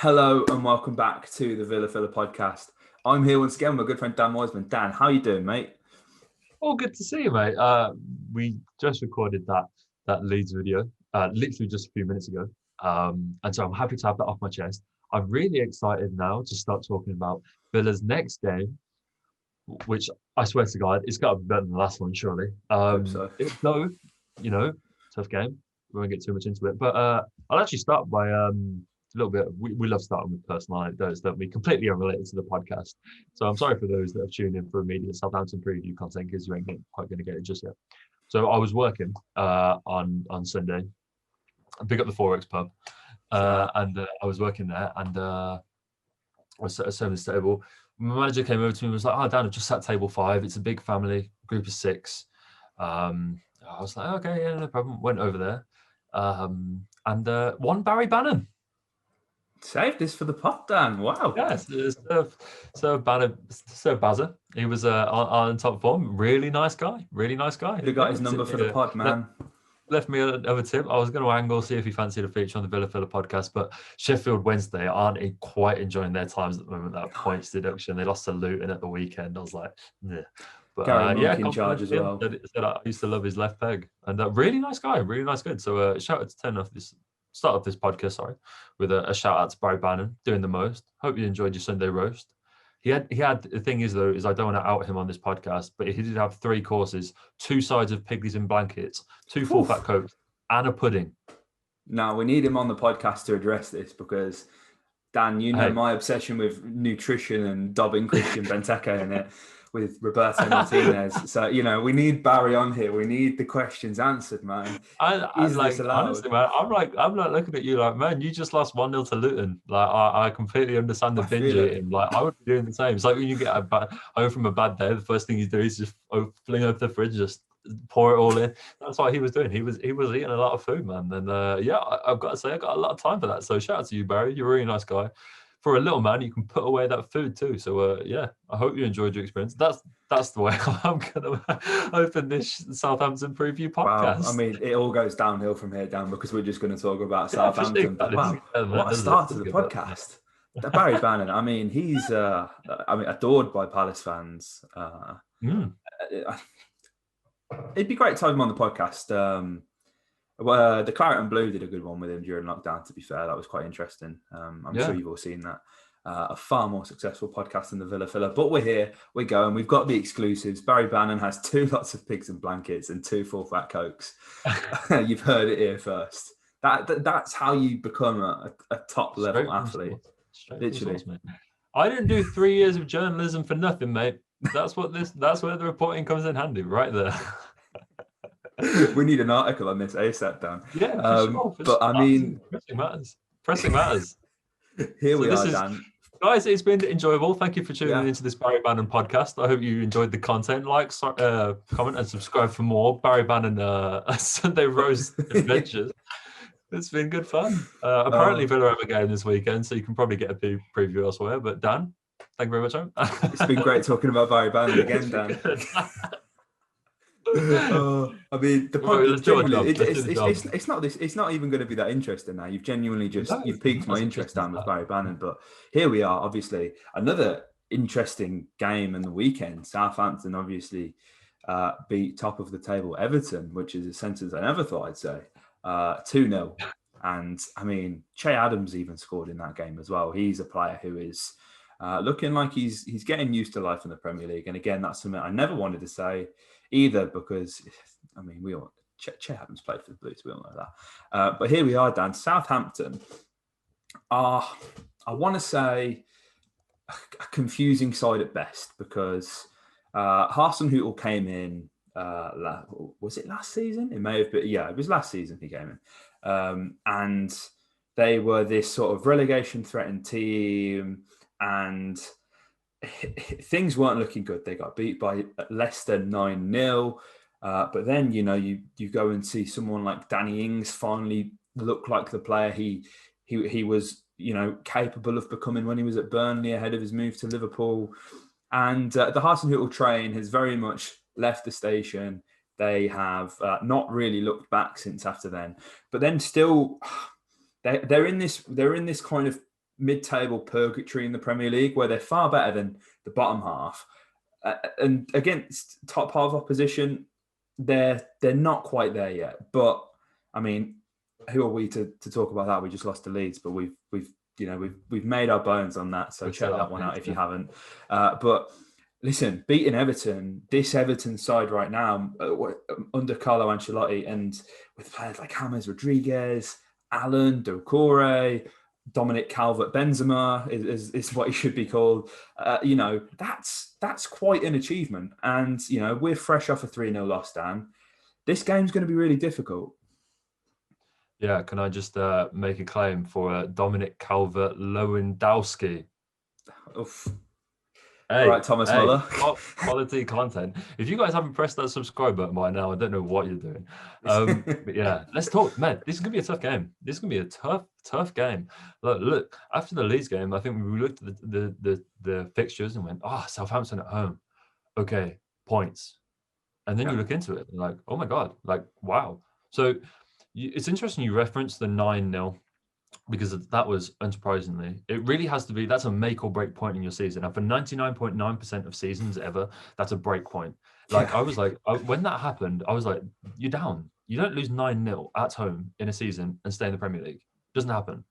Hello and welcome back to the Villa Filler podcast. I'm here once again with my good friend Dan Wiseman. Dan, how you doing, mate? Oh, good to see you, mate. We just recorded that Leeds video, literally just a few minutes ago. And so I'm happy to have that off my chest. I'm really excited now to start talking about Villa's next game, which I swear to God, it's got to be better than the last one, surely. Hope so. Though, tough game. We won't get too much into it. But I'll actually start by a little bit. We love starting with personal anecdotes that we completely unrelated to the podcast. So I'm sorry for those that have tuned in for immediate Southampton preview content because you ain't quite going to get it just yet. So I was working on Sunday. I pick up the Forex pub, and I was working there, and I was at a service table. My manager came over to me and was like, "Oh, Dan, I've just sat table 5. It's a big family, group of 6." I was like, "Okay, yeah, no problem." Went over there, and one Barry Bannon. Saved this for the pod, Dan. Wow. Yes, so Bazza. He was on top form. Really nice guy. Really nice guy. Could have got his number for the pod, man. Left me another tip. I was going to angle, see if he fancied a feature on the Villa Filler podcast, but Sheffield Wednesday aren't quite enjoying their times at the moment. That points deduction. They lost to Luton at the weekend. I was like, yeah. But Gary in charge as well. Said I used to love his left peg, and really nice guy, really nice good. So shout out to start off this podcast, with a shout out to Barry Bannon doing the most. Hope you enjoyed your Sunday roast. He had the thing is I don't want to out him on this podcast, but he did have 3 courses, 2 sides of piggies in blankets, 2 full fat cokes, and a pudding. Now we need him on the podcast to address this because Dan, my obsession with nutrition and dobbing Christian Benteke in it with Roberto Martinez. So, we need Barry on here. We need the questions answered, man. Honestly, man, I'm like looking at you like, man, you just lost 1-0 to Luton. Like, I completely understand the binge eating. Like, I would be doing the same. It's like when you get home from a bad day, the first thing you do is just fling open the fridge, just pour it all in. That's what he was doing. He was eating a lot of food, man. And I've got to say, I got a lot of time for that. So shout out to you, Barry. You're a really nice guy. For a little man, you can put away that food too. So I hope you enjoyed your experience. That's the way I'm going to open this Southampton preview podcast. Wow. I mean, it all goes downhill from here, Dan, because we're just going to talk about Southampton. But wow, what a start to the podcast. Barry Bannon, I mean, he's adored by Palace fans. It'd be great to have him on the podcast. The Claret and Blue did a good one with him during lockdown, to be fair. That was quite interesting. I'm sure you've all seen that. A far more successful podcast than the Villa Filler. But we're here, we're going. We've got the exclusives. Barry Bannon has 2 lots of pigs and blankets and 2 full fat cokes. You've heard it here first. That's how you become a top level athlete. Literally. Source, I didn't do 3 years of journalism for nothing, mate. That's where the reporting comes in handy, right there. We need an article on this ASAP, Dan. Yeah, for but I mean, pressing matters. Here we are, Dan. Guys, it's been enjoyable. Thank you for tuning into this Barry Bannon podcast. I hope you enjoyed the content. Like, comment, and subscribe for more Barry Bannon Sunday roast adventures. It's been good fun. Apparently, Villa have a game this weekend, so you can probably get a preview elsewhere. But Dan, thank you very much. It's been great talking about Barry Bannon again, Dan. I mean, the point is genuinely, it's not even going to be that interesting now. You've genuinely you've piqued my interest down with Barry Bannon. But here we are, obviously, another interesting game in the weekend. Southampton obviously beat top of the table Everton, which is a sentence I never thought I'd say. 2-0. And I mean, Che Adams even scored in that game as well. He's a player who is looking like he's getting used to life in the Premier League. And again, that's something I never wanted to say either, because I mean, Che Adams played for the Blues, we all know that. But here we are, Dan. Southampton are, I want to say, a confusing side at best, because Holte came in. Was it last season? It may have been. Yeah, it was last season he came in, and they were this sort of relegation threatened team, and things weren't looking good. They got beat by Leicester 9-0. But then, you go and see someone like Danny Ings finally look like the player he was, capable of becoming when he was at Burnley ahead of his move to Liverpool. And the Hasenhüttl train has very much left the station. They have not really looked back since after then. But then still, they're in this kind of mid-table purgatory in the Premier League, where they're far better than the bottom half. And against top half opposition, they're not quite there yet. But I mean, who are we to talk about that? We just lost to Leeds, but we've made our bones on that. So check that one out if you haven't. But listen, beating Everton, this Everton side right now, under Carlo Ancelotti, and with players like James Rodriguez, Alan, Doucouré, Dominic Calvert-Benzema is what he should be called. That's quite an achievement. And, we're fresh off a 3-0 loss, Dan. This game's going to be really difficult. Yeah, can I just make a claim for Dominic Calvert-Lewandowski? Oof. Hey, all right, Thomas Muller. Quality content. If you guys haven't pressed that subscribe button by now, I don't know what you're doing. But yeah, let's talk, man. This is gonna be a tough game. This is gonna be a tough game. Look, after the Leeds game, I think we looked at the fixtures and went, Southampton at home. Okay, points. And then you look into it, and like, oh my god, like wow. So it's interesting you referenced the 9-0. Because that was, unsurprisingly, it really has to be, that's a make or break point in your season. And for 99.9% of seasons ever, that's a break point. Like, I was like, when that happened, I was like, you're down. You don't lose 9-0 at home in a season and stay in the Premier League. It doesn't happen.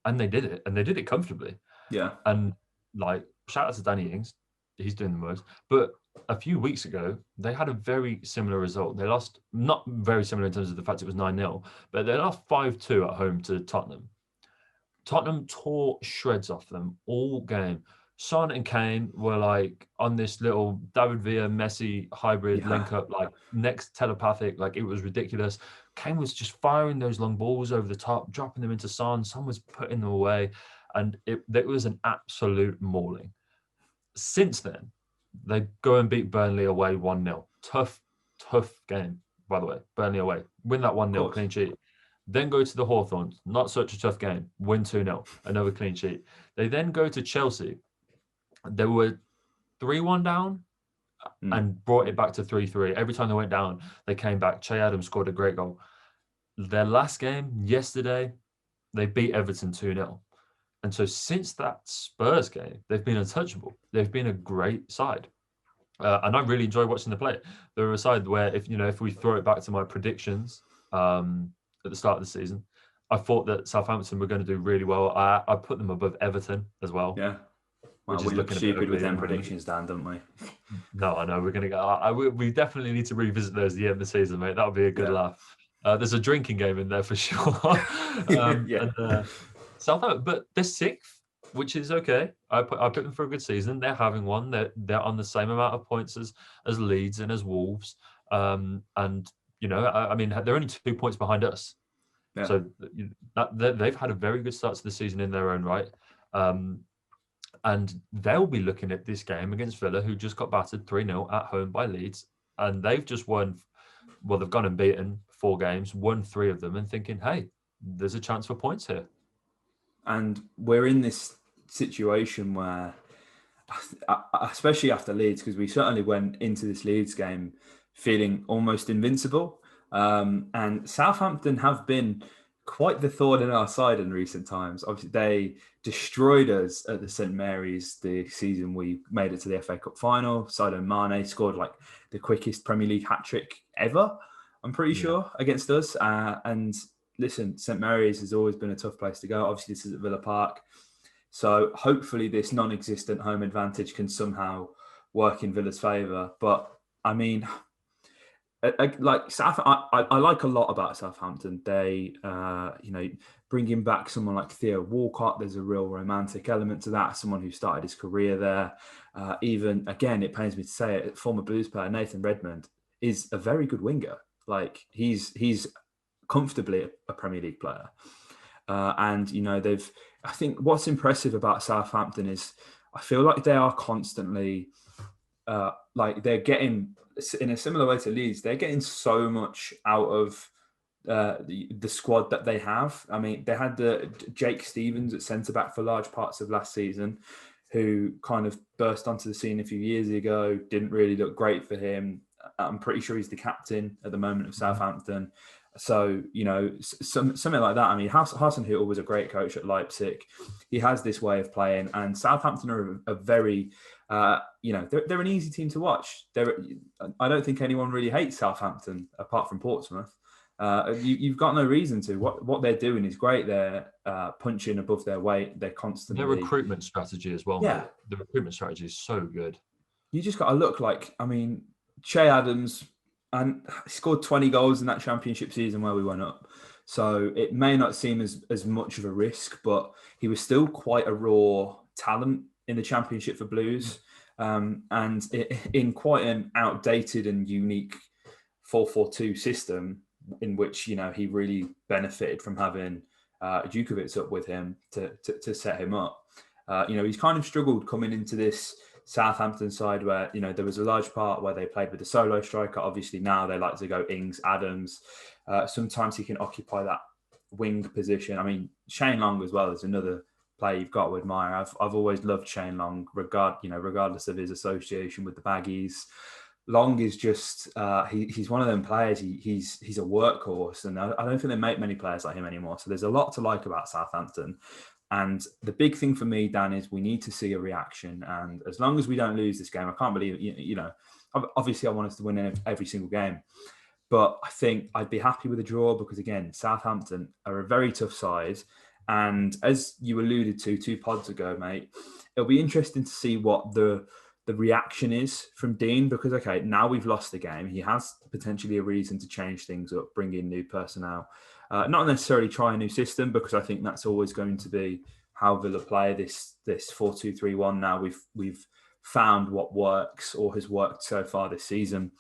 And they did it, and they did it comfortably. Yeah. And like, shout out to Danny Ings. He's doing the most. But a few weeks ago, they had a very similar result. They lost, not very similar in terms of the fact it was 9-0, but they lost 5-2 at home to Tottenham. Tottenham tore shreds off them all game. Son and Kane were like on this little David Villa Messi hybrid link up, like next telepathic, like it was ridiculous. Kane was just firing those long balls over the top, dropping them into Son. Son was putting them away, and it was an absolute mauling. Since then, they go and beat Burnley away 1-0. Tough game, by the way. Burnley away. Win that 1-0, clean sheet. Then go to the Hawthorns, not such a tough game, win 2-0, another clean sheet. They then go to Chelsea. They were 3-1 down and brought it back to 3-3. Every time they went down, they came back. Che Adams scored a great goal. Their last game, yesterday, they beat Everton 2-0. And so since that Spurs game, they've been untouchable. They've been a great side. And I really enjoy watching them play. They're a side where, if we throw it back to my predictions, at the start of the season, I thought that Southampton were going to do really well. I put them above Everton as well. Yeah. Well, we look stupid with them predictions, Dan, don't we? No, I know. We're going to go. We definitely need to revisit those at the end of the season, mate. That would be a good laugh. There's a drinking game in there for sure. Southampton, but they're 6th, which is okay. I put them for a good season. They're having one. They're on the same amount of points as Leeds and as Wolves. I mean, they're only 2 points behind us. Yeah. So they've had a very good start to the season in their own right. And they'll be looking at this game against Villa, who just got battered 3-0 at home by Leeds. And they've just won, they've gone and beaten 4 games, won 3 of them, and thinking, hey, there's a chance for points here. And we're in this situation where, especially after Leeds, because we certainly went into this Leeds game feeling almost invincible. And Southampton have been quite the thorn in our side in recent times. Obviously, they destroyed us at the St Mary's the season we made it to the FA Cup final. Sadio Mane scored like the quickest Premier League hat-trick ever, I'm pretty sure, against us. And listen, St Mary's has always been a tough place to go. Obviously, this is at Villa Park. So hopefully this non-existent home advantage can somehow work in Villa's favour. But, I mean, I like a lot about Southampton. They, bringing back someone like Theo Walcott, there's a real romantic element to that. Someone who started his career there. Even, again, it pains me to say it, former Blues player Nathan Redmond is a very good winger. Like, he's comfortably a Premier League player. I think what's impressive about Southampton is I feel like they are constantly, they're getting, in a similar way to Leeds, they're getting so much out of the squad that they have. I mean, they had the Jake Stevens at centre-back for large parts of last season, who kind of burst onto the scene a few years ago, didn't really look great for him. I'm pretty sure he's the captain at the moment of Southampton. So, something like that. I mean, Hasan Hüttl was a great coach at Leipzig. He has this way of playing, and Southampton are a very, they're an easy team to watch. I don't think anyone really hates Southampton apart from Portsmouth. You've got no reason to. What they're doing is great. They're punching above their weight. They're constantly. Their recruitment strategy as well. Yeah, mate. The recruitment strategy is so good. You just got to look like, I mean, Che Adams, and he scored 20 goals in that championship season where we went up. So it may not seem as much of a risk, but he was still quite a raw talent in the championship for Blues, and in quite an outdated and unique 4-4-2 system, in which he really benefited from having Djukovic up with him to set him up. He's kind of struggled coming into this Southampton side where there was a large part where they played with a solo striker. Obviously now they like to go Ings, Adams. Sometimes he can occupy that wing position. I mean, Shane Long as well is another player you've got to admire. I've always loved Shane Long, regardless of his association with the Baggies. Long is just he's one of them players. He's a workhorse, and I don't think they make many players like him anymore. So there's a lot to like about Southampton. And the big thing for me, Dan, is we need to see a reaction. And as long as we don't lose this game, I can't believe it. Obviously I want us to win every single game, but I think I'd be happy with a draw because, again, Southampton are a very tough side. And as you alluded to 2 pods ago, mate, it'll be interesting to see what the reaction is from Dean, because, okay, now we've lost the game. He has potentially a reason to change things up, bring in new personnel. Not necessarily try a new system, because I think that's always going to be how Villa play this 4-2-3-1. Now we've found what works or has worked so far this season.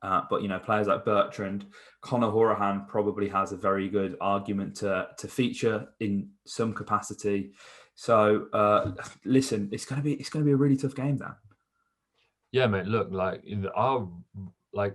But players like Bertrand, Conor Hourihane probably has a very good argument to feature in some capacity. So listen, it's gonna be a really tough game, Dan. Yeah, mate. Look,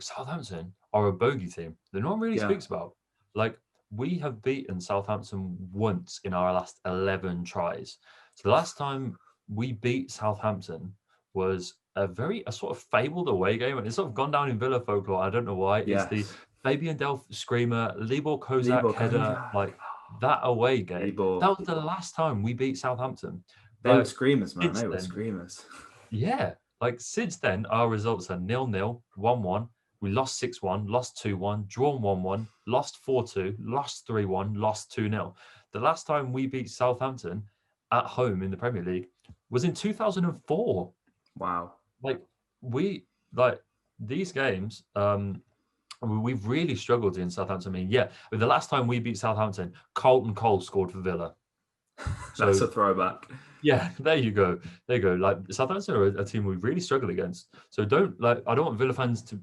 Southampton are a bogey team that no one really speaks about. Like, we have beaten Southampton once in our last 11 tries. So the last time we beat Southampton was a sort of fabled away game, and it's sort of gone down in Villa folklore. I don't know why. Yes. It's the Fabian Delph screamer, Libor Kozak header, like that away game. Libor. That was the last time we beat Southampton. They were screamers, man. They were screamers. Yeah. Like, since then, our results are 0-0, 1-1. We lost 6-1, lost 2-1, drawn 1-1, lost 4-2, lost 3-1, lost 2-0. The last time we beat Southampton at home in the Premier League was in 2004. Wow. These games, we've really struggled in Southampton. I mean, but the last time we beat Southampton, Carlton Cole scored for Villa. That's a throwback. Yeah, there you go. Like, Southampton are a team we really struggle against. So I don't want Villa fans to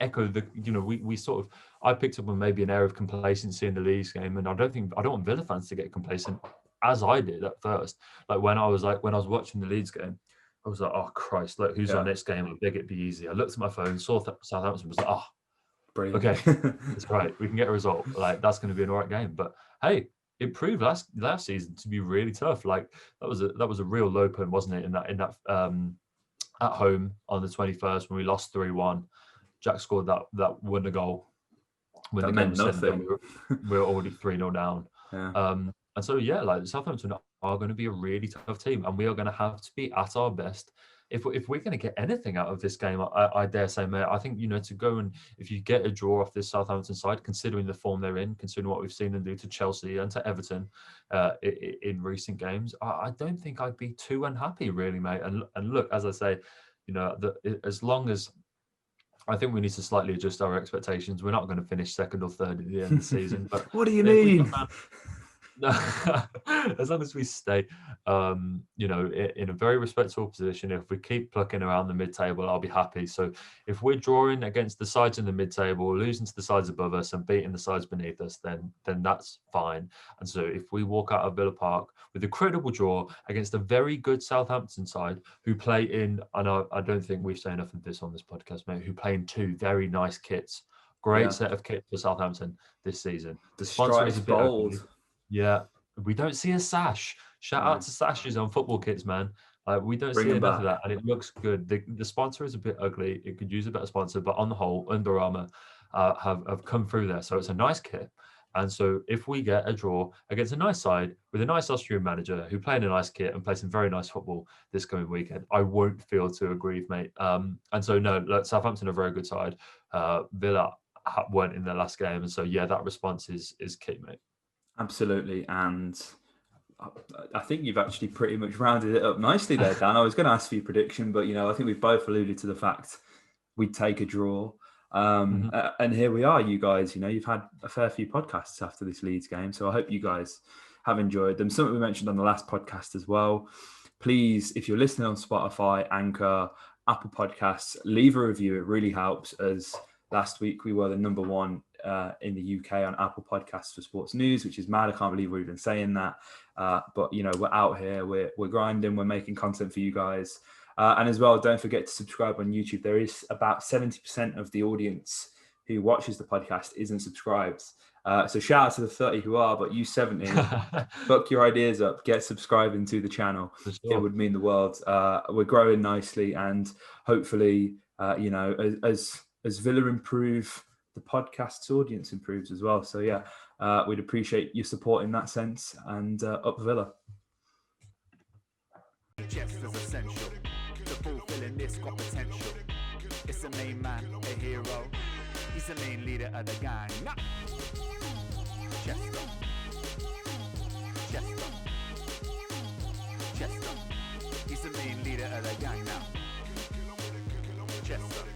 echo the. We sort of. I picked up on maybe an air of complacency in the Leeds game, and I don't want Villa fans to get complacent, as I did at first. Like, when I was watching the Leeds game, I was like, oh Christ, look who's on next game. I beg it be easy. I looked at my phone, saw Southampton, was like, oh, brilliant. Okay, that's right. We can get a result. Like, that's going to be an alright game. But hey, it proved last season to be really tough. Like, that was a real low point, wasn't it? In that at home on the 21st when we lost 3-1, Jack scored that wonder goal. When that meant nothing. We were already 3-0 down. Yeah. And so Southampton are going to be a really tough team, and we are going to have to be at our best. If we're going to get anything out of this game, I dare say, mate, I think, to go and if you get a draw off this Southampton side, considering the form they're in, considering what we've seen them do to Chelsea and to Everton in recent games, I don't think I'd be too unhappy, really, mate. And look, as I say, as long as I think we need to slightly adjust our expectations, we're not going to finish second or third at the end of the season. But what do you mean? As long as we stay, in a very respectable position, if we keep plucking around the mid-table, I'll be happy. So if we're drawing against the sides in the mid-table, losing to the sides above us and beating the sides beneath us, then that's fine. And so if we walk out of Villa Park with a credible draw against a very good Southampton side who play in, I don't think we've said enough of this on this podcast, mate, who play in 2 very nice kits. Great set of kits for Southampton this season. The sponsor is bold. Yeah, we don't see a sash. Shout out to sashes on football kits, man. We don't see enough of that, and it looks good. The sponsor is a bit ugly. It could use a better sponsor, but on the whole, Under Armour, have come through there. So it's a nice kit. And so if we get a draw against a nice side with a nice Austrian manager who play in a nice kit and play some very nice football this coming weekend, I won't feel too aggrieved, mate. And so, no, look, Southampton are a very good side. Villa weren't in their last game. And so, yeah, that response is key, mate. Absolutely. And I think you've actually pretty much rounded it up nicely there, Dan. I was going to ask for your prediction, but, I think we've both alluded to the fact we'd take a draw. And here we are, you guys. You've had a fair few podcasts after this Leeds game, so I hope you guys have enjoyed them. Something we mentioned on the last podcast as well. Please, if you're listening on Spotify, Anchor, Apple Podcasts, leave a review. It really helps. As last week we were the number one in the UK on Apple Podcasts for sports news, which is mad. I can't believe we're even saying that. But we're out here. We're grinding. We're making content for you guys. And as well, don't forget to subscribe on YouTube. There is about 70% of the audience who watches the podcast isn't subscribed. So shout out to the 30 who are, but you 70, fuck your ideas up. Get subscribing to the channel. Sure. It would mean the world. We're growing nicely, and hopefully, as Villa improve, the podcast's audience improves as well. So yeah, we'd appreciate your support in that sense. And up Villa. Chest is essential. The fulfilling this got potential. It's a main man, a hero. He's the main leader of the gang. Chester. He's the main leader of the gang now. Chester.